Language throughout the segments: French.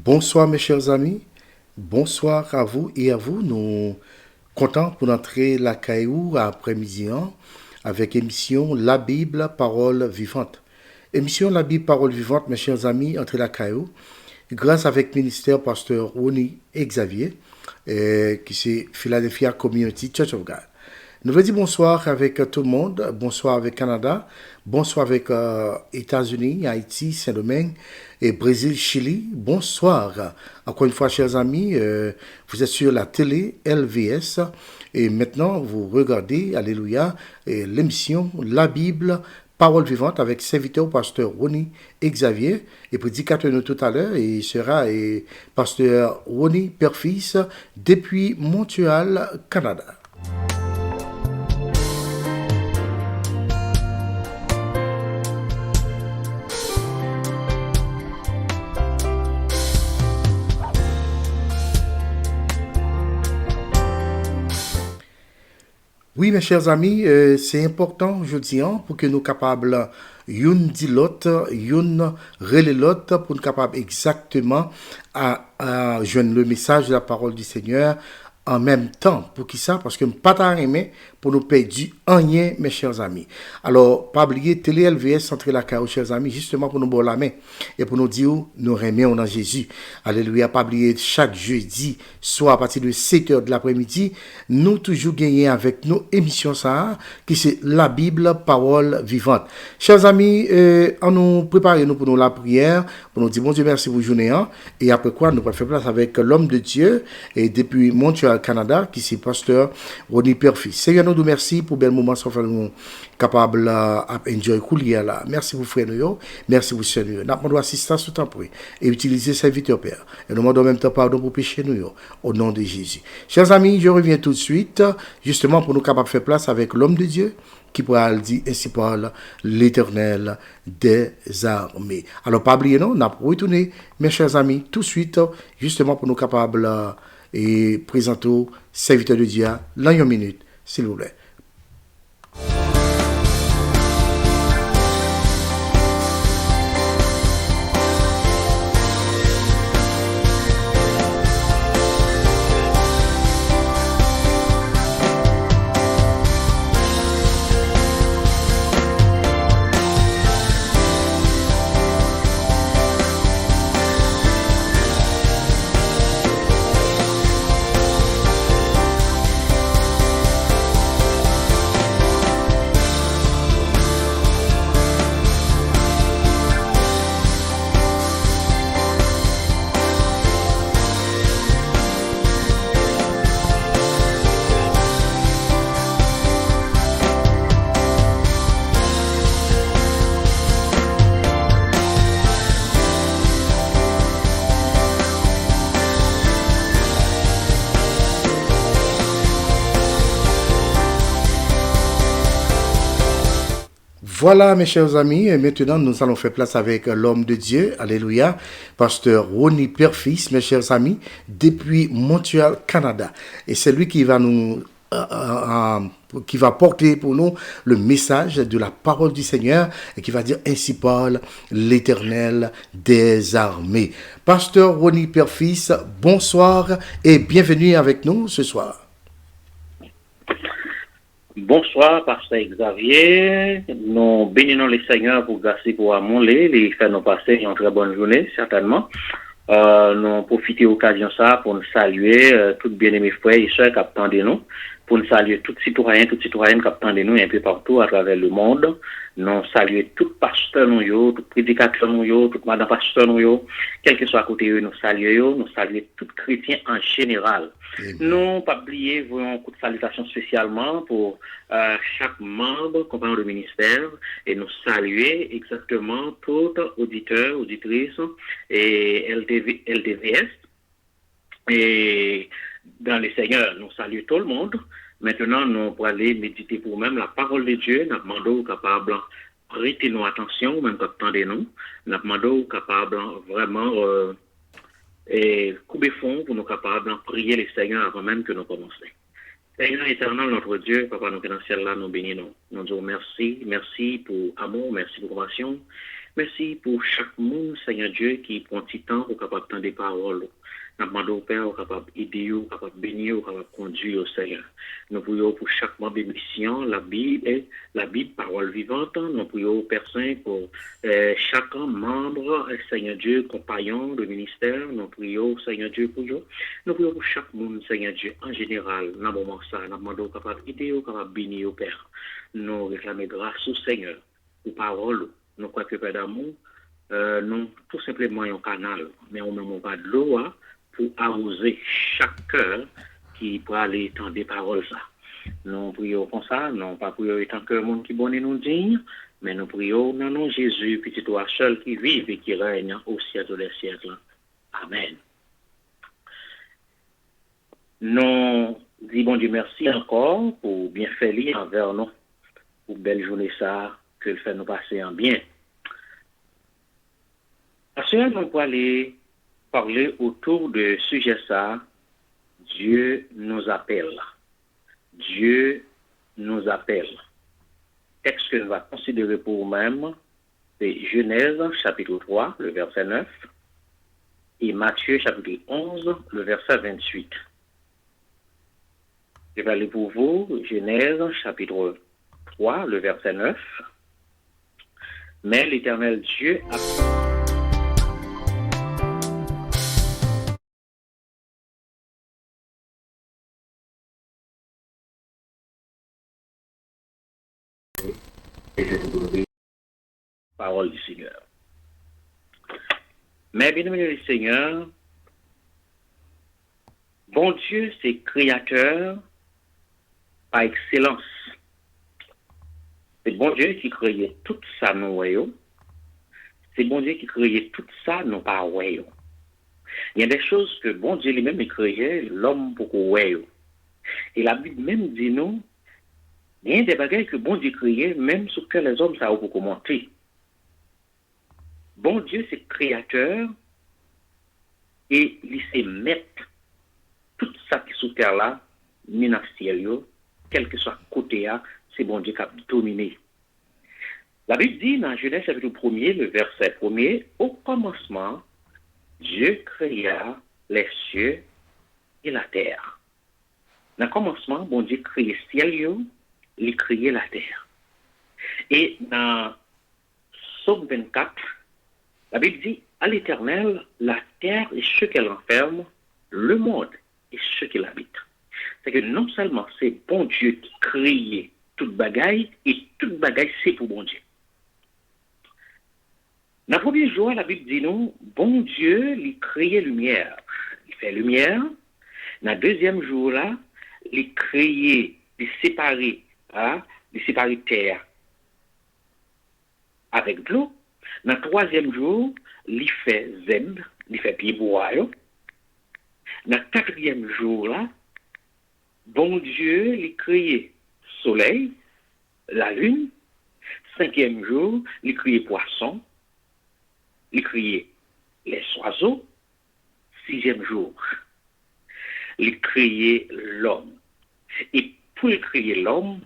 Bonsoir mes chers amis, bonsoir à vous et à vous. Nous contents pour entrer la caillou après-midi avec émission La Bible, parole vivante. Émission La Bible, parole vivante, mes chers amis, entrer la caillou, grâce avec ministère pasteur Rony Xavier, qui c'est Philadelphia Community Church of God. Nous voulons dire bonsoir avec tout le monde, bonsoir avec Canada, bonsoir avec États-Unis, Haïti, Saint-Domingue et Brésil, Chili. Bonsoir. Encore une fois, chers amis, vous êtes sur la télé LVS et maintenant vous regardez, alléluia, l'émission La Bible, parole vivante avec serviteur pasteur Rony Xavier et prédicateur nous tout à l'heure et il sera pasteur Rony Père-Fils depuis Montréal, Canada. Oui, mes chers amis, c'est important aujourd'hui pour que nous soyons capables, une dit l'autre, une relais l'autre, pour nous capables exactement à joindre le message de la parole du Seigneur en même temps. Pour qui ça? Parce que nous pas aimé pour nous perdre rien, mes chers amis. Alors, pas oublier télé LVS entre la carrière, chers amis, justement pour nous boire la main et pour nous dire nous remettons dans Jésus. Alléluia, pas oublier chaque jeudi, soit à partir de 7 heures de l'après-midi, nous toujours gagner avec nos émissions ça, qui c'est la Bible, parole vivante. Chers amis, on nous prépare nous pour nous la prière, pour nous dire bon Dieu merci pour journée, et après quoi nous allons faire place avec l'homme de Dieu, et depuis Montréal, Canada, qui c'est pasteur Rony Père-Fils. Seigneur, nous merci pour bel moment, sans faire nous capable à enjoy coulier là. Merci pour frère nous, merci pour Seigneur. Nous demandons assistance tout en prix et utiliser serviteur Père. Et nous demandons en même temps pardon pour péché nous, au nom de Jésus. Chers amis, je reviens tout de suite, justement pour nous capables de faire place avec l'homme de Dieu, qui pourra le dire ainsi parle l'Éternel des armées. Alors, pas oublier, non, on a retourné, mes chers amis, tout de suite, justement pour nous capables et présenter au serviteur de Dieu, là, une minute, s'il vous plaît. Voilà, mes chers amis, et maintenant nous allons faire place avec l'homme de Dieu, alléluia, pasteur Rony Père-Fils, mes chers amis, depuis Montréal, Canada. Et c'est lui qui va qui va porter pour nous le message de la parole du Seigneur et qui va dire ainsi parle l'Éternel des armées. Pasteur Rony Père-Fils, bonsoir et bienvenue avec nous ce soir. Bonsoir, pasteur Xavier. Nous bénissons le Seigneur pour grâce pour amour, les faire nous passer une très bonne journée, certainement. Nous profitons de l'occasion ça pour nous saluer tous bien-aimés frères et sœurs qui attendent nous, pour nous saluer tous citoyens, toutes citoyennes qui attendent nous un peu partout à travers le monde. Nous saluer tout pasteur nous, tout prédicateur nous, tout madame pasteur nous, quel que soit à côté nous saluer, nous saluer tout chrétien en général. Nous pas oublier un coup de salutation spécialement pour chaque membre compagnon du ministère et nous saluer exactement tout auditeur, auditrice et LDVS et dans les seigneurs, nous saluons tout le monde. Maintenant, nous pour aller méditer pour nous-mêmes la parole de Dieu, nous demandons capable prêter nos attention, même quand attendez nous, nous demandons capable vraiment et couper fond pour nous capables de prier les seigneurs avant même que nous commencions. Seigneur éternel, notre Dieu, Papa, nous qui dans le ciel là, nous bénissons. Nous disons merci, merci pour amour, merci pour compassion. Merci pour chaque monde, Seigneur Dieu, qui prend du temps pour capable entendre des paroles. Nous demandons au Père, capable d'aider, capable de bénir, capable de conduire, Seigneur. Nous prions pour chaque membre de mission, la Bible, parole vivante. Nous prions au Père Saint pour chaque membre, Seigneur Dieu, compagnon de ministère. Nous prions, Seigneur Dieu, pour eux. Nous prions pour chaque monde, Seigneur Dieu, en général. Dans le moment ça, nous demandons capable d'aider, capable de bénir, au Père. Nous réclamons grâce au Seigneur pour parole. Nous croyons que Père d'amour, nous tout simplement un canal, mais on n'a pas de l'eau pour arroser chaque cœur qui peut aller dans des paroles. Ça. Nous prions comme ça, non pas prions étant que le monde qui bonne et nous digne, mais nous prions dans nom Jésus, petit toi seul qui vive et qui règne au siècle des siècles. Amen. Nous disons bon Dieu merci encore pour bien faire envers nous, pour belle journée ça, que le fait nous passer en bien. Actuellement, on va aller parler autour de sujet ça. Dieu nous appelle. Dieu nous appelle. Texte que nous allons considérer pour nous-mêmes, c'est Genèse chapitre 3, le verset 9, et Matthieu chapitre 11, le verset 28. Je vais aller pour vous, Genèse chapitre 3, le verset 9. Mais l'Éternel Dieu a... Et je vous donnerai la parole du Seigneur. Mais bien aimé le Seigneur, bon Dieu, c'est créateur par excellence. C'est bon Dieu qui créait tout ça, nous voyons. C'est bon Dieu qui créait tout ça, nous pas voyons. Il y a des choses que bon Dieu lui-même créait, l'homme pour qu'on voyons. Et la Bible même dit nous, il y a des bagages que bon Dieu créait, même sur que les hommes savent pour commenter. Bon Dieu, c'est créateur et il sait mettre tout ça qui est sous terre là, minaciel, quel que soit côté là, c'est bon Dieu qui a dominé. La Bible dit dans Genèse chapitre 1er, le verset 1er, au commencement, Dieu créa les cieux et la terre. Dans le commencement, bon Dieu créait le ciel, il créait la terre. Et dans Psaume 24, la Bible dit, à l'Éternel, la terre et ce qu'elle renferme, le monde et ce qu'il habite. C'est que non seulement c'est bon Dieu qui crée toute bagaille, et toute bagaille c'est pour bon Dieu. Dans le premier jour, la Bible dit nous, bon Dieu, il crée lumière. Il fait lumière. Dans le deuxième jour, là, il crée, il séparer terre avec de l'eau. Dans le troisième jour, il fait zeb, il fait pied bois. Dans le quatrième jour, là, bon Dieu, il crée soleil, la lune. Cinquième jour, il crée poisson. Il crée les oiseaux. Sixième jour, il crée l'homme. Et pour créer l'homme,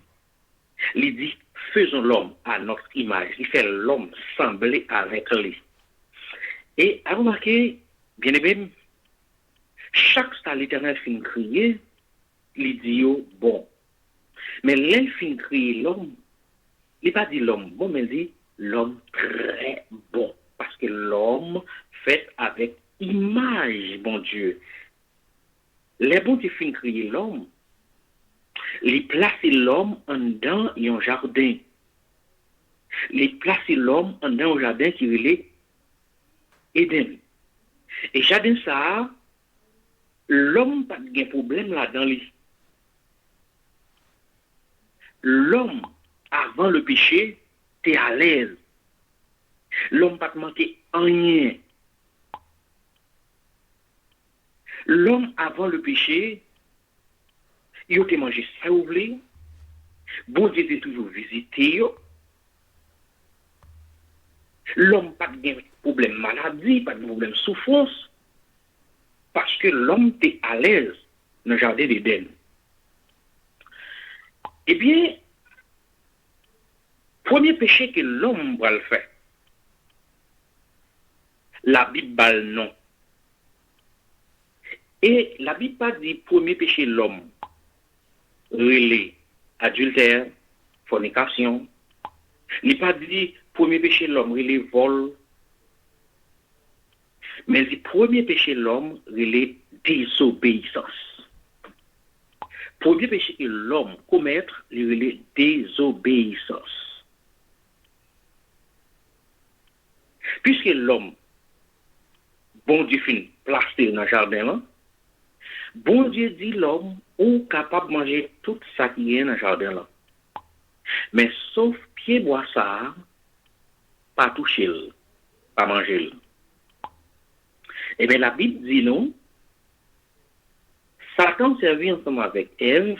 il dit, faisons l'homme à notre image. Il fait l'homme sembler avec lui. Et à remarquer, bien aimé, chaque fois l'Éternel finit de crier, il dit, oh, bon. Mais l'un finit de crier l'homme, il n'a pas dit l'homme bon, mais il dit l'homme très bon. Parce que l'homme fait avec image, bon Dieu. Les bons qui finissent de crier l'homme, ils placent l'homme en dedans et un jardin. Ils placent l'homme en dedans un jardin qui est Éden. Et jardin ça, l'homme pas de problème là-dedans. L'homme, avant le péché, était à l'aise. L'homme pas manqué rien. L'homme, avant le péché, il a mangé ça ou voulez. Bon Dieu était toujours visité. L'homme pas de problème maladie, pas de problème souffrance. Parce que l'homme était à l'aise dans le jardin d'Éden. Eh bien, premier péché que l'homme va le faire, la Bible parle non. Et la Bible pas dit premier péché l'homme, relais, adultère, fornication. Il pas dit premier péché l'homme, relais, vol. Mais le premier péché l'homme, relais, désobéissance. Premier péché que l'homme commettre, il relais désobéissance. Puisque l'homme, bon Dieu finit placé dans le jardin là, bon Dieu dit l'homme ou capable de manger tout ça qui est dans le jardin là. Mais sauf pied bois ça, pas toucher, pas manger. Eh bien la Bible dit non, Satan servit ensemble avec Ève,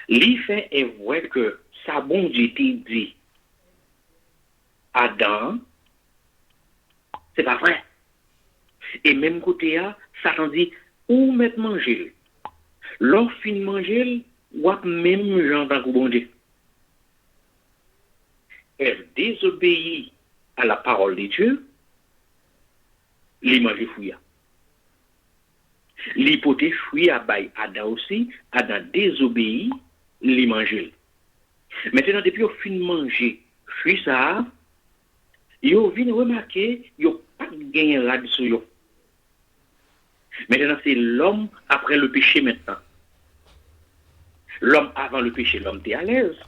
lui fait et voit que sa bon Dieu dit Adam, c'est pas vrai. Et même côté là, Satan dit, ou mettre manger. L'or fin manger, ou même gens dans le bon Dieu. Elle désobéit à la parole de Dieu, les manger fouilla. L'hypothèse fouilla à Adam aussi, Adam désobéit, les manger. Maintenant, depuis au fin manger, fruit ça, yo vient remarquer, yo pas gagné là-dessus yo. Maintenant, c'est l'homme après le péché maintenant. L'homme avant le péché, l'homme était à l'aise.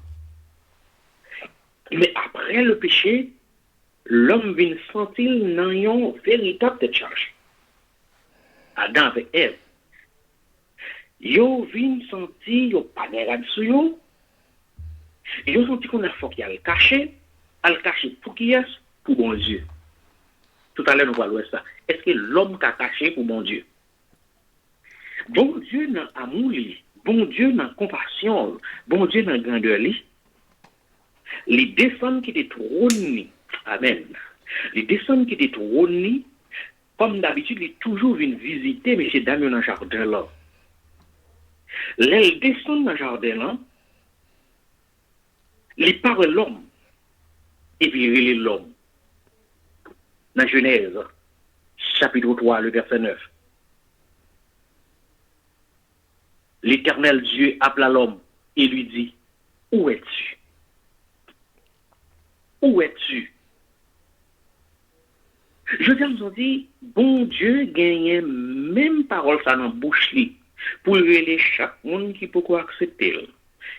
Mais après le péché, l'homme vient sentir dans une véritable charge. Adam avec Ève. Yo vient sentir, yo pas là-dessus yo. Yo senti qu'on a faut qu'il y a le caché pour qui est? Pour bon Dieu. Tout à l'heure, nous parlons de ça. Est-ce que l'homme a caché pour bon Dieu? Bon Dieu dans l'amour, bon Dieu dans la compassion, bon Dieu dans la grandeur, les descendants qui étaient trônés, amen, les descendants qui étaient trônés, comme d'habitude, ils toujours viennent visiter M. Damien dans le jardin là. Les descendent dans le jardin là, les parlent l'homme, et puis ils l'homme. Dans Genèse, chapitre 3, le verset 9. L'Éternel Dieu appela l'homme et lui dit, où es-tu? Où es-tu? Je viens de dire, bon Dieu gagne même parole ça dans la bouche li, pour révéler chaque monde qui peut accepter,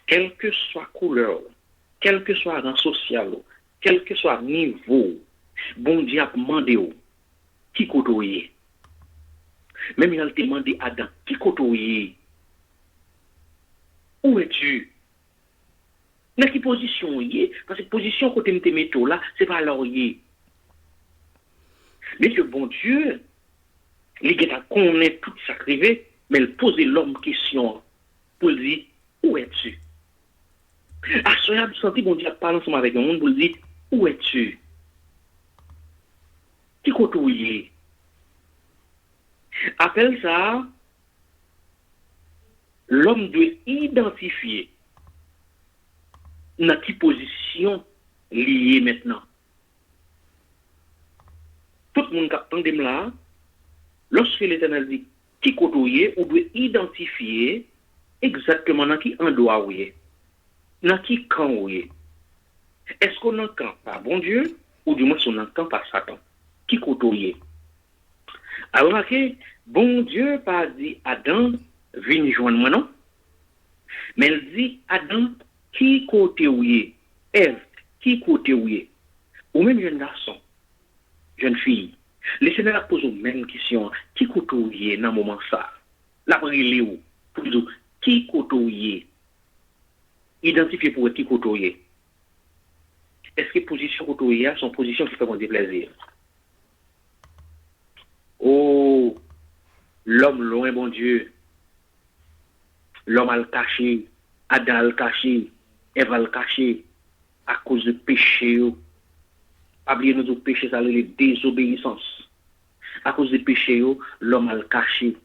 quelle que soit couleur, quel que soit rang social, quel que soit niveau, bon Dieu a demandé qui côtoyer. Même il a demandé à Adam, qui côtoyer? Où es-tu? Dans quelle position y est? Parce que position côté de métaux là, c'est pas là où y est. Mais le bon Dieu, il a connaît tout ça privé, mais il pose l'homme question pour lui dire, où es-tu? À ce moment-là, senti bon Dieu parle ensemble avec le monde pour lui dire, où es-tu? Qui côté où y est? Appelle ça, l'homme doit identifier dans quelle position liée maintenant. Tout le monde qui attend là, lorsque l'Éternel dit qui côtoyer, on doit identifier exactement dans qui endroit où est, dans qui camp où est. Est-ce qu'on en camp par bon Dieu ou du moins on en camp par Satan? Qui côtoyer? Alors, remarquez, bon Dieu pas dit Adam, viens joindre moi non? Mais il dit Adam, qui côté où est? Ève, qui côté où est? Ou même jeune garçon, jeune fille. Le Seigneur pose la même question. Qui côté où est dans le moment ça? La brille où? Pour dire, qui côté où est? Identifier pour qui côté où est. Est-ce que position côté où est, son position qui fait mon déplaisir? Oh, l'homme loin, bon Dieu. L'homme a le caché, Adam a le caché, Ève a le caché, à cause du péché. Pas oublier nos péchés, ça les désobéissance. À cause du péché, l'homme a le caché.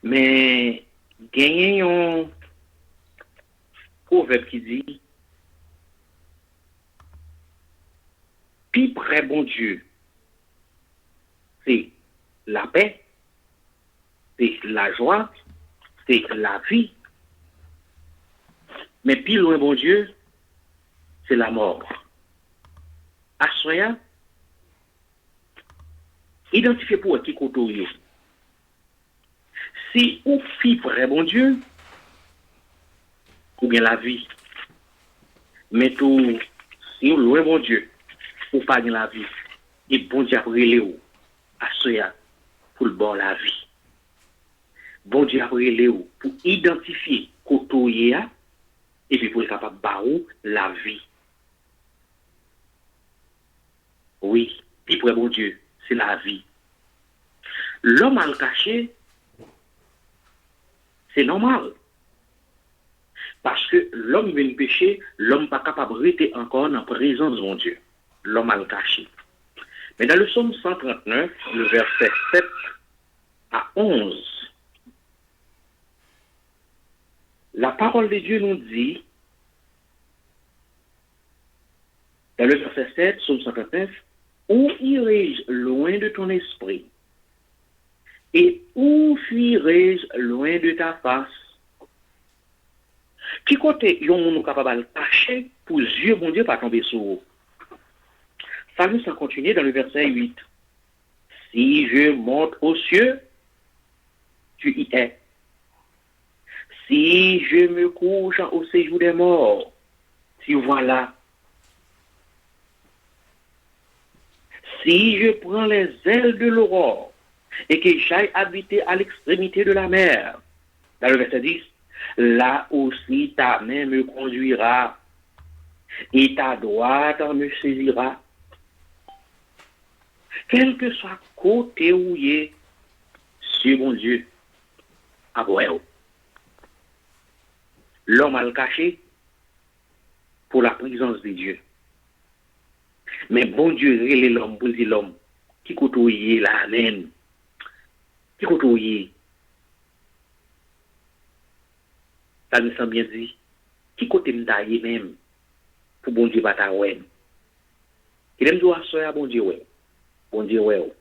Mais, gagné un proverbe qui dit, plus près bon Dieu, c'est la paix, c'est la joie, c'est la vie. Mais pile loin, bon Dieu, c'est la mort. Assoya, identifiez pour qui côté. Si ou fit vrai bon Dieu, ou bien la vie. Mais tout, si ou loin bon Dieu, ou pas dans la vie, et bon Dieu après les assoya pour le bon la vie. Bon Dieu après les pour identifier côté et puis pour être capable de barrer la vie. Oui, puis pour bon Dieu, c'est la vie. L'homme à le cacher, c'est normal. Parce que l'homme vient pécher, l'homme n'est pas capable de rester encore en présence de mon Dieu. L'homme a le caché. Mais dans le psaume 139, le verset 7 à 11, la parole de Dieu nous dit, dans le verset 7, psaume 139, où irai-je loin de ton esprit? Et où fuirai-je loin de ta face? Qui côté yon nous capable de cacher pour yeux bon Dieu pas tomber sur vous? Ça nous continue dans le verset 8. Si je monte aux cieux, tu y es. Si je me couche au séjour des morts, tu vois là. Si je prends les ailes de l'aurore et que j'aille habiter à l'extrémité de la mer, dans le verset 10, là aussi ta main me conduira et ta droite me saisira. Quel que soit côté où il est, sur mon Dieu, à vous. L'homme a le caché pour la présence de Dieu. Mais bon Dieu, il est l'homme pour dire l'homme qui côtoie la amen. Qui côtoie. Ça nous semble bien dit. Qui côté m'tailler même pour bon Dieu bata ouais. Il aime doit soya bon Dieu ouais. Bon Dieu ouais.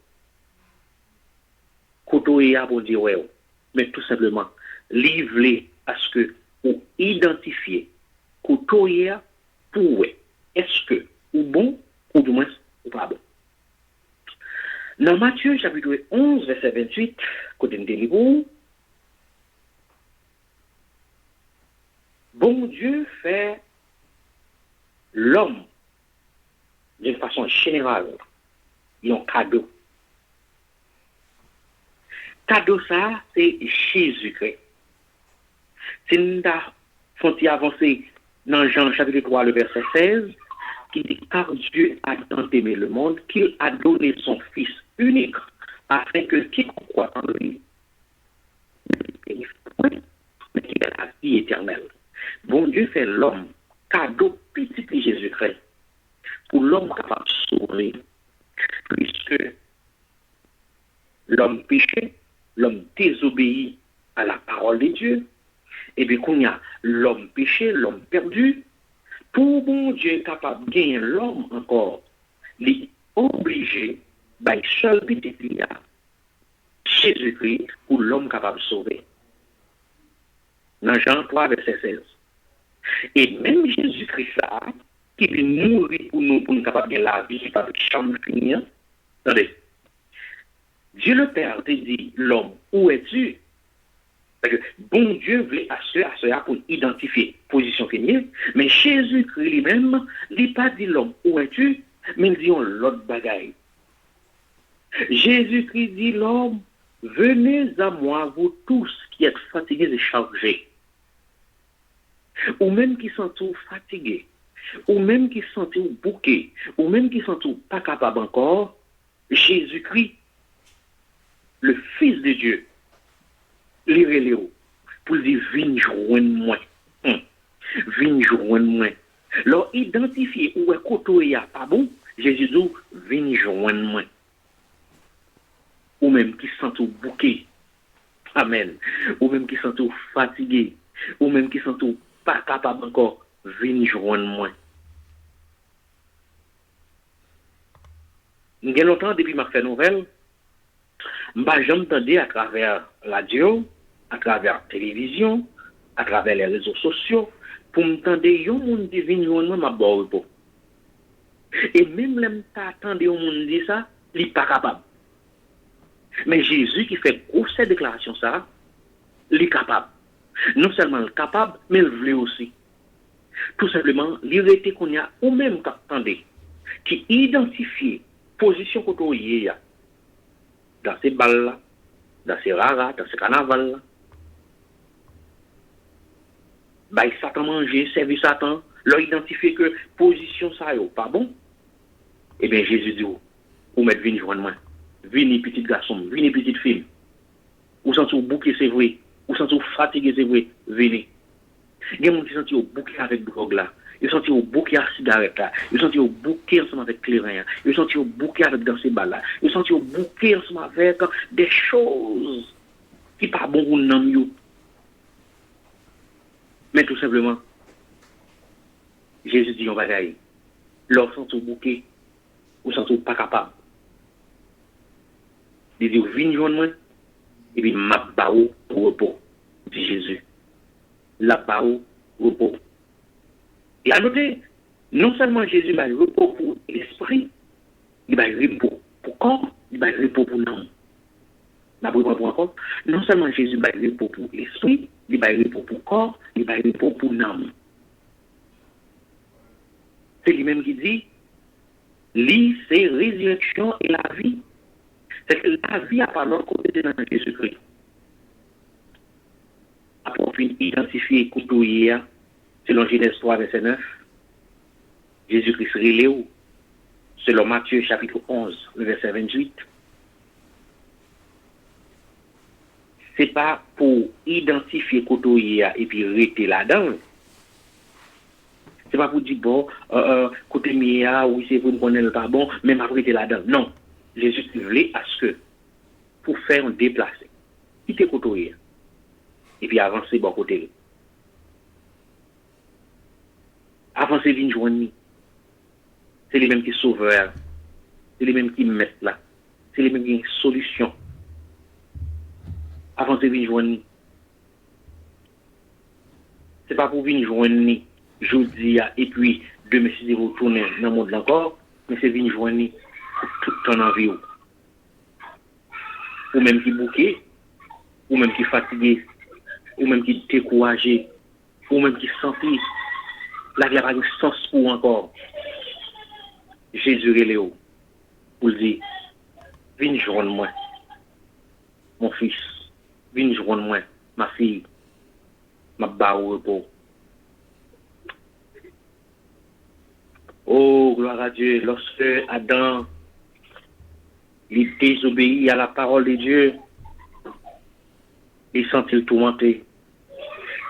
Côtoyer bon Dieu ouais. Mais tout simplement livrer à ce que ou identifier côtoyer pour ouais. Est-ce que ou bon ou du moins ou pas bon. Dans Matthieu chapitre 11 verset 28 côté de livre, bon Dieu fait l'homme d'une façon générale un cadeau. Cadeau ça, c'est Jésus-Christ. C'est nous avons avancé dans Jean chapitre 3, le verset 16, qui dit car Dieu a tant aimé le monde qu'il a donné son Fils unique afin que quiconque croit en lui ne périsse point, mais qu'il ait la vie éternelle. Bon Dieu fait l'homme cadeau petit Jésus-Christ pour l'homme capable de sauver, puisque l'homme péché, l'homme désobéit à la parole de Dieu, et bien qu'on y a l'homme péché, l'homme perdu, pour bon Dieu capable de gagner l'homme encore, il est obligé, by seul petit Jésus-Christ, pour l'homme capable de sauver. Dans Jean 3, verset 16. Et même Jésus-Christ là, qui vient mourir pour nous capable de gagner la vie, qui pas de chambre finir. Attendez. Dieu le Père te dit, l'homme, où es-tu? Parce que bon Dieu voulait assurer pour identifier position finie, mais Jésus-Christ lui-même, il n'a pas dit l'homme, où es-tu? Mais il dit l'autre bagaille. Jésus-Christ dit l'homme, venez à moi, vous tous qui êtes fatigués et chargés, ou même qui sont tous fatigués, ou même qui sont tous bouqués, ou même qui sont tous pas capables encore, Jésus-Christ, le Fils de Dieu, les pour dire viens joindre moi. Viens joindre moi. Leur identifier où est côté pas bon, Jésus dit viens joindre moi. Ou même qui sont tout bouqués. Amen. Ou même qui sont tout fatigués, ou même qui sont tout pas capables encore, viens joindre moi. Il y a longtemps depuis ma fait nouvelle, M'pas jamais entendu à travers la radio, à travers la télévision, à travers les réseaux sociaux, pour m'entendre yon moun di vin joindre m'a bon repos. Et même l'homme t'attendait yon moun di ça, il pas capable. Mais Jésus qui fait grosse déclaration ça, il est capable. Non seulement il est capable, mais il veut aussi. Tout simplement, l'irrité qu'on y a, ou même qu'attendez, qui identifie position qu'on y a dans ces balles-là, dans ces raras, dans ces carnavals-là. Bah, Satan manger, servir Satan, leur identifier que position ça n'est pas bon. Eh bien, Jésus dit, ou mettre venir joindre moi. Venez petit garçon, venez petite fille. Ou sentez au bouquet, c'est vrai. Ou sentez au fatigué, c'est vrai. Venez. Il y a des gens qui sentent au bouquet avec drogue là. Ils sentent au bouquet à cigarette là. Ils sentent au bouquet ensemble avec clairin. Ils sentent au bouquet avec dans ces balles là. Ils sentent au bouquet ensemble avec des choses qui pas bon pour nous. Mais tout simplement, Jésus dit on va aller. Leur sent au bouquet, ou sent pas capable. Il dit viens joindre moi et puis m'a baou pour repos, dit Jésus. La baou repos. Et à noter, non seulement Jésus va repos pour l'esprit, il va repos pour le corps, il va repos pour l'âme. Non seulement Jésus va repos pour l'esprit, il va repos pour le corps, il va repos pour l'âme. C'est lui-même qui dit, lui, c'est résurrection et la vie. C'est que la vie a pas l'autre côté dans Jésus-Christ. Après, on finit identifier Koutouïa, selon Genèse 3, verset 9. Jésus-Christ relève, selon Matthieu, chapitre 11, le verset 28. C'est pas pour identifier Koutouïa et puis rester là-dedans. C'est pas pour dire, bon, côté Mia, oui, c'est pour nous connaître pas bon, même après, rester là-dedans. Non. Jésus voulait à ce que, pour faire un déplacé, quitter Koutouïa. Et puis avancer bon côté. Avancer vient joindre. C'est les mêmes qui sauvent, c'est les mêmes qui mettent là, c'est les mêmes qui ont une solution. Avancer vient joindre. C'est pas pour venir joindre jeudi et puis demain si vous retournez dans le monde encore, mais c'est venir joindre pour tout ton envie. Ou même qui bouquet, ou même qui fatigué, ou même qui découragé, ou même qui sentit la vie n'a pas de sens pour encore. Jésus est Léo, pour dire, viens joindre moi, mon fils, viens joindre moi, ma fille, ma barre au repos. Oh, gloire à Dieu, lorsque Adam, il désobéit à la parole de Dieu, il sentit tourmenté,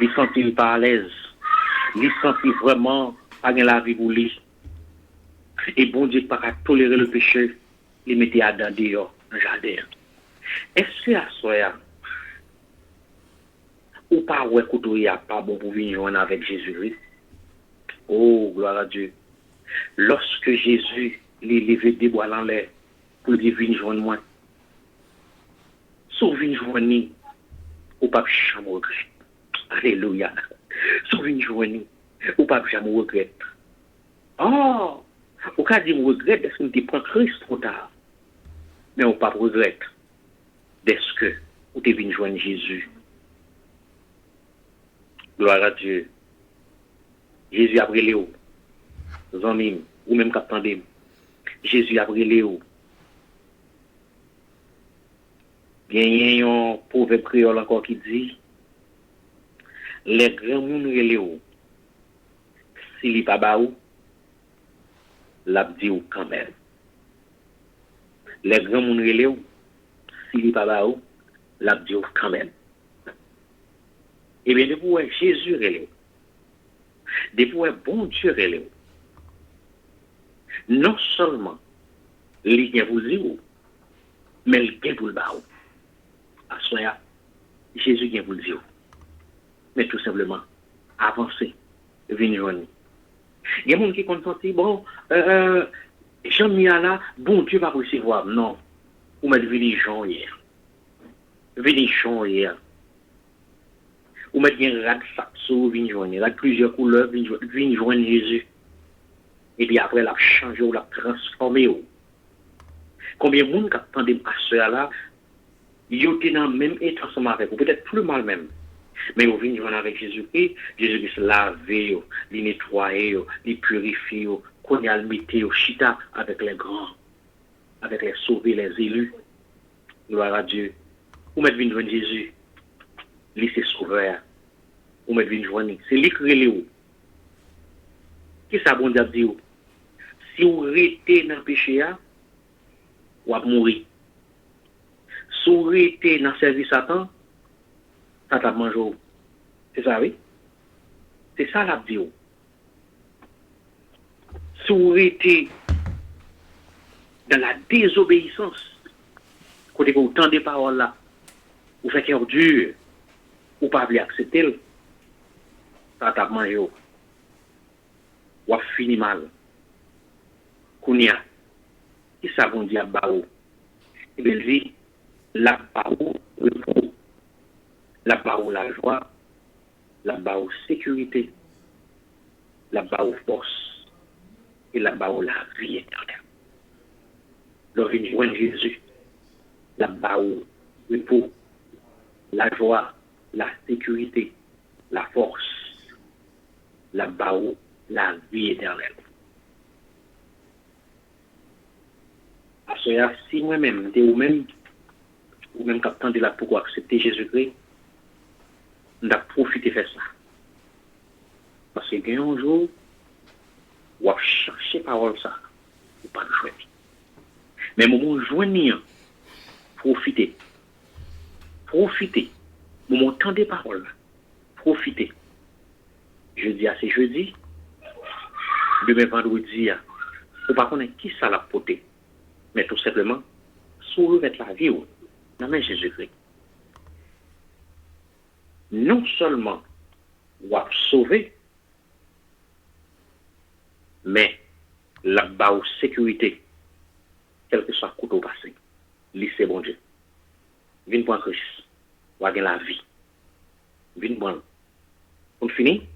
il sentit pas à l'aise, il sentit vraiment pas dans la vie pour lui. Et bon Dieu pas tolérer le péché, il mettait Adam dehors, dans le jardin. Est-ce que à soi, ou pas ouais côté pas bon pour venir joindre avec Jésus? Oh, gloire à Dieu. Lorsque Jésus les levé des bois en l'air pour dire venir joindre moi, sauf venir joindre, ou pas jamais regret. Alléluia. Sauf venir joindre, ou pas jamais regret. Oh, au cas de regret, est-ce que tu prends Christ trop tard? Mais on pas regret. Est-ce que ou tu viens joindre Jésus? Gloire à Dieu. Jésus a brûlé où? Amis, ou même qu'attendez. Jésus a brûlé où? Bien, il y a un proverbe créole encore qui dit les grands moun relé ou, s'il n'est pas baou, l'a dit ou quand même. Les grands moun relé ou, s'il n'est pas baou, l'a dit ou quand même. Eh bien, depuis Jésus relé ou, depuis bon Dieu relé ou, non seulement il vient vous dire, mais il vient vous le baou. À soi, Jésus vient vous le dire. Mais tout simplement, avancer, venir joindre. Il y a des gens qui consentent, bon, Jean-Miala, bon Dieu va recevoir. Non, vous m'avez venu Jean hier. Vénichon et ou mettre un rat saxo, vin joindre, rat plusieurs couleurs, vin joindre Jésus. Et puis après, la changer ou la transformer. Combien de monde qui attendait à ce là, ils étaient dans le même état ensemble avec vous, peut-être plus mal même. Mais ils viennent joindre avec Jésus-Christ, Jésus-Christ laver, les nettoyer, les purifier, qu'on y a le mettre au chita avec les grands, avec les sauvés, les élus. Gloire à Dieu. Ou mettre venir joindre Jésus, lui c'est sauveur. Ou mettre venir joindre, c'est lui qui relève. Qui ça bon Dieu dit? Si vous restez dans le péché, vous allez mourir. Si vous restez dans le service Satan, ça va manger. C'est ça, oui? C'est ça la vie. Si vous restez dans la désobéissance, quand vous entendez des paroles là, vous faites cœur dur, ou pas voulez accepter, ça va manger. Ou a fini mal. Kounia, qui ça bon dire bao? Et bien lui, la bao, la bao la joie, la bao sécurité, la bao force, et la bao la vie éternelle. Lorsqu'il joint Jésus, la bao repos, la joie, la sécurité, la force, la bao la vie éternelle. Parce que si moi-même, ou même captant de la pour accepter Jésus-Christ, on a profité de faire ça. Parce que un jour, on va chercher parole ça, ou pas de choix. Mais moment joignir, profiter. Moment temps des paroles, profiter. Jeudi à c'est jeudi, demain vendredi, ou pas connaître qui ça l'a porté. Mais tout simplement, soulever la vie dans la Jésus-Christ. Non seulement ou a sauvé, mais la bas sécurité, quel que soit le couteau passé. Lycée bon Dieu. Vine pour Christ. Ou a la vie. Vine pour. On finit.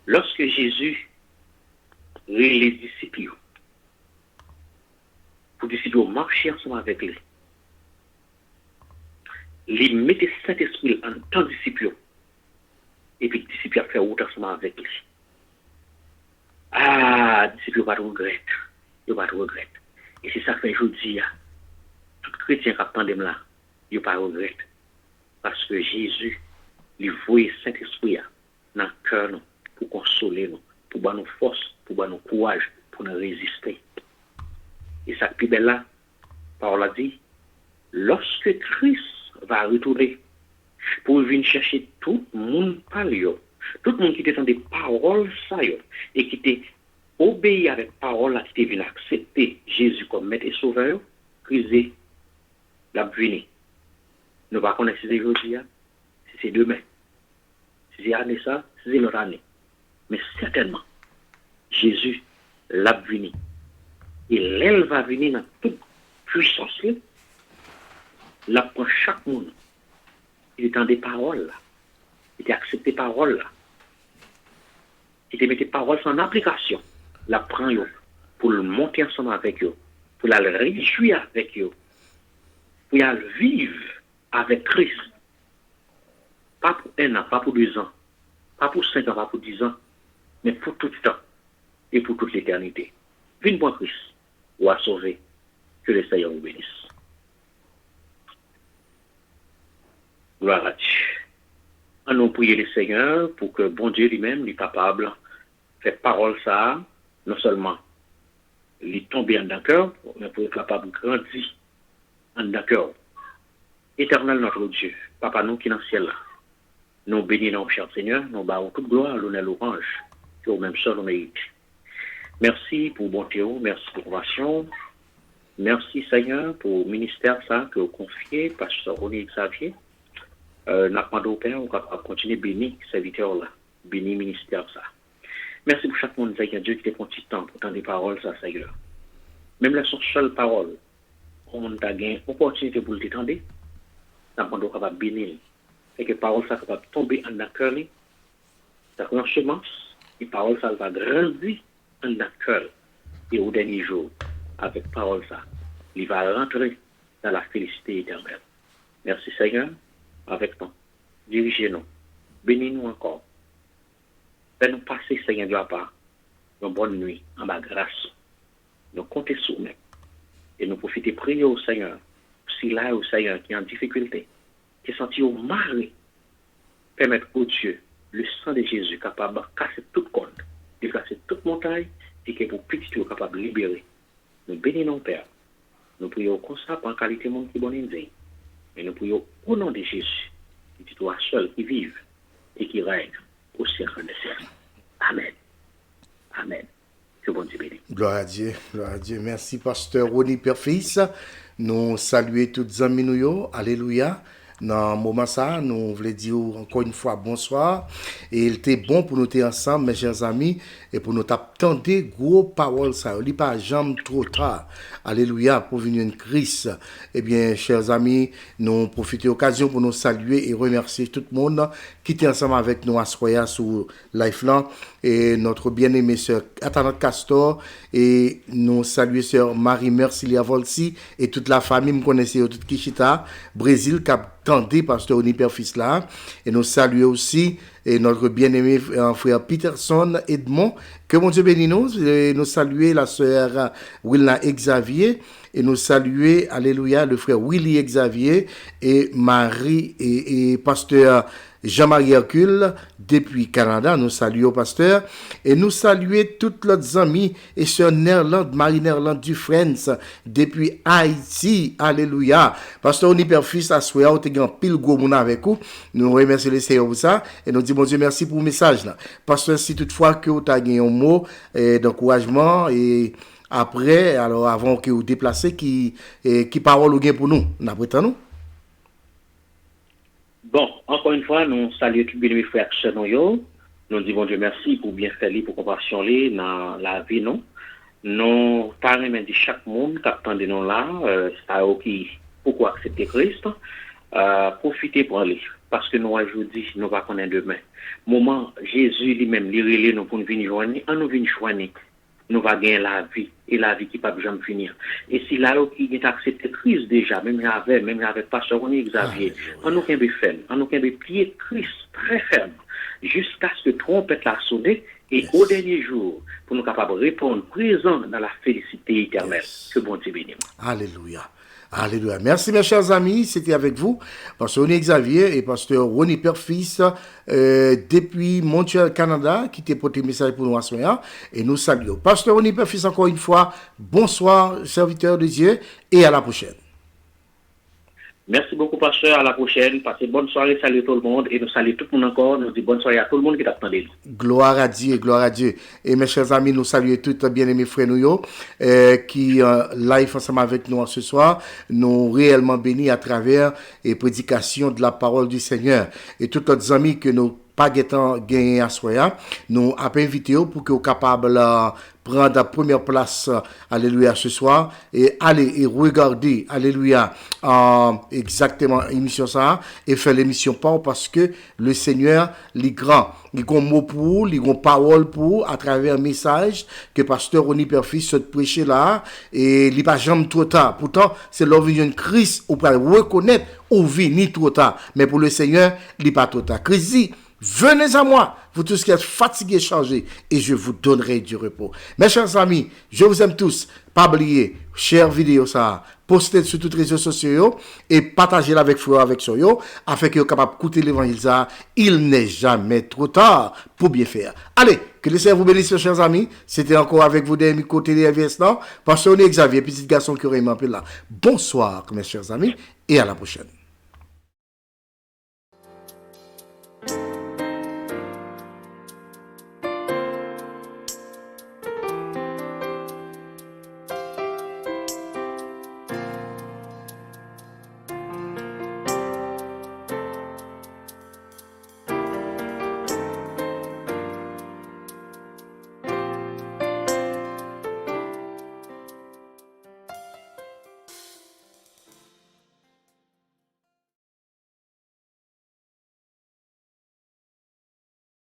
Lorsque Jésus les disciples, pour les disciples marcher ensemble avec lui, les mettez Saint-Esprit en tant que disciples, et puis les disciples ont fait route ensemble avec lui. Ah, disciples, pas de regret. Ils pas de regret. Et c'est ça que je dis, tout chrétien qui attend là, il pas de regret. Parce que Jésus, lui voyait Saint-Esprit dans le cœur pour consoler nous, pour donner nous force, pour donner nous courage, pour nous résister. Et ça, plus belle là, parole a dit, lorsque Christ va retourner pour venir chercher tout le monde par lui, tout le monde qui était dans des paroles, ça, et qui était obéi avec parole, qui était venu accepter Jésus comme maître et sauveur, Christ l'a venu. Nous ne pouvons pas connaître si c'est aujourd'hui, si c'est demain, si c'est année ça, si c'est l'autre année. Mais certainement, Jésus l'a venu. Et l'elle va venir dans toute puissance. Là, pour chaque monde, il est dans des paroles là. Il est accepté paroles là. Il met des paroles en application. La prend pour le monter ensemble avec eux, pour la réjouir avec eux, pour la vivre avec Christ. Pas pour 1 an, pas pour 2 ans, pas pour 5 ans, pas pour 10 ans, mais pour tout le temps et pour toute l'éternité. Viens pour Christ, ou à sauver, que le Seigneur vous bénisse. Gloire à Dieu. Allons prier le Seigneur pour que bon Dieu lui-même soit capable de faire parole ça, non seulement lui tomber en d'accord, mais pour être capable de grandir en d'accord. Éternel notre Dieu, Papa nous qui est dans le ciel là, nous bénissons, cher Seigneur, nous bavons toute gloire, l'honneur, l'orange, que au même seul on mérite. Merci pour bonté, merci pour compassion. Merci Seigneur pour le ministère ça que vous confiez, Pasteur René Xavier. Nous demandons au Père, on va continuer à bénir ce serviteur là, bénir le ministère ça. Merci pour chaque monde, Seigneur Dieu, qui est un petit temps pour entendre des paroles, ça, Seigneur. Même la son seule parole, on a gagné opportunité pour le détendre, ça prend capable bénir. Et que parole ça capable tomber en notre cœur, ça prend semence, et parole ça va grandir en notre cœur. Et au dernier jour, avec parole ça, il va rentrer dans la félicité éternelle. Merci Seigneur, avec nous. Dirigez-nous. Bénis-nous encore. Fais-nous passer, Seigneur, de la part. Une bonne nuit, en bas grâce. Nous comptons sur nous. Et nous profiter prier au Seigneur. Si là, au Seigneur, qui est en difficulté, qui est senti au mari, permettre au Dieu, le sang de Jésus, capable de casser toute compte, de casser toute montagne, et que pour petit, capable de libérer. Nous bénissons Père. Nous prions comme ça, en qualité de monde qui est bon et nous prions au nom de Jésus, qui est toi seul qui vive et qui règne au siècle des siècles. Amen. Amen. Que bon Dieu bénisse. Gloire à Dieu, gloire à Dieu. Merci, pasteur Ronnie Père-Fils. Nous saluons toutes les amis nous. Alléluia. Dans le moment ça, nous voulons dire encore une fois bonsoir. Et il était bon pour nous être ensemble, mes chers amis, et pour nous attendre gros paroles ça. Il n'est pas jamais trop tard. Alléluia, pour venir en Christ. Eh bien, chers amis, nous profitons de l'occasion pour nous saluer et remercier tout le monde qui était ensemble avec nous à Soya sur Lifeland et notre bien-aimée sœur Atana Castor et nous saluons sœur Marie Mercilia Volsi et toute la famille, me connaissez toute Kishita, Brésil, Cap Tandé, pasteur Oniper Fils là, et nous saluons aussi et notre bien-aimé frère Peterson Edmond, que mon Dieu bénisse nous, et nous saluons la sœur Wilna Xavier, et nous saluons, alléluia, le frère Willy Xavier, et Marie, et pasteur Jean-Marie Hercule, depuis Canada, nous saluons pasteur, et nous saluons toutes les amis et sœurs Nerland, Marie Nerland du France, depuis Haïti, alléluia. Pasteur Oniper Fils à Soya, on te gagne pile gros moun avec vous, nous remercions le Seigneur pour ça, et nous disons, mon Dieu, merci pour le message là. Pasteur, si toutefois que vous avez gagné un mot d'encouragement, et après, alors avant que vous déplacez, qui parole ou gain pour nous, n'apprétons nous? Bon, encore une fois, nous saluons tous les frères et nous disons Dieu merci pour bien faire, pour compassion dans la vie. Nous parlons de chaque monde qui attend de nous là, ça qui pourquoi accepter Christ, profiter pour aller. Parce que nous aujourd'hui, nous ne connaissons pas demain. Moment, Jésus lui-même, il nous pour nous venir joindre, en nous venir joindre, nous va gagner la vie, et la vie qui ne peut jamais finir. Et si là, qui a accepté Christ déjà, même avec pasteur Ronnie Xavier, en aucun fait, en aucun plié Christ très ferme, jusqu'à ce que trompette la sonné, et au dernier jour, pour nous capables de répondre présent dans la félicité éternelle. Que bon Dieu bénisse. Alléluia. Alléluia. Merci mes chers amis, c'était avec vous, pasteur Ronnie Xavier et pasteur Ronnie Père-Fils depuis Montréal, Canada, qui t'a porté message pour nous à soir, et nous saluons. Pasteur Ronnie Père-Fils, encore une fois, bonsoir, serviteur de Dieu, et à la prochaine. Merci beaucoup, pasteur. À la prochaine. Passez bonne soirée. Salut tout le monde. Et nous saluons tout le monde encore. Nous disons bonne soirée à tout le monde qui t'attend. Gloire à Dieu, gloire à Dieu. Et mes chers amis, nous saluons tous bien-aimés frères nous qui live ensemble avec nous ce soir. Nous réellement bénis à travers les prédications de la parole du Seigneur. Et tous les amis que nous pas gagné à soya, nous avons invité pour que vous capables prendre la première place, alléluia, ce soir, et aller et regarder, alléluia, exactement l'émission ça, et faire l'émission parce que le Seigneur, les grands, il y a un mot pour, il y a une parole pour, à travers un message que pasteur Ronnie Père-Fils se prêcher là, et il n'est pas jamais trop tard. Pourtant, c'est l'origine de Christ, on peut reconnaître, on vit ni trop tard, mais pour le Seigneur, il n'est pas trop tard. Christ dit, venez à moi, vous tous qui êtes fatigués, chargés, et je vous donnerai du repos. Mes chers amis, je vous aime tous. Pas oublier, share vidéo ça, postez sur tous les réseaux sociaux et partagez-la avec frère, avec soyo, afin que vous capable d'écouter l'évangile ça. Il n'est jamais trop tard pour bien faire. Allez, que le Seigneur vous bénisse, mes chers amis. C'était encore avec vous des côté des investissements. Pasteur Xavier, petit garçon qui aurait un peu là. Bonsoir, mes chers amis, et à la prochaine.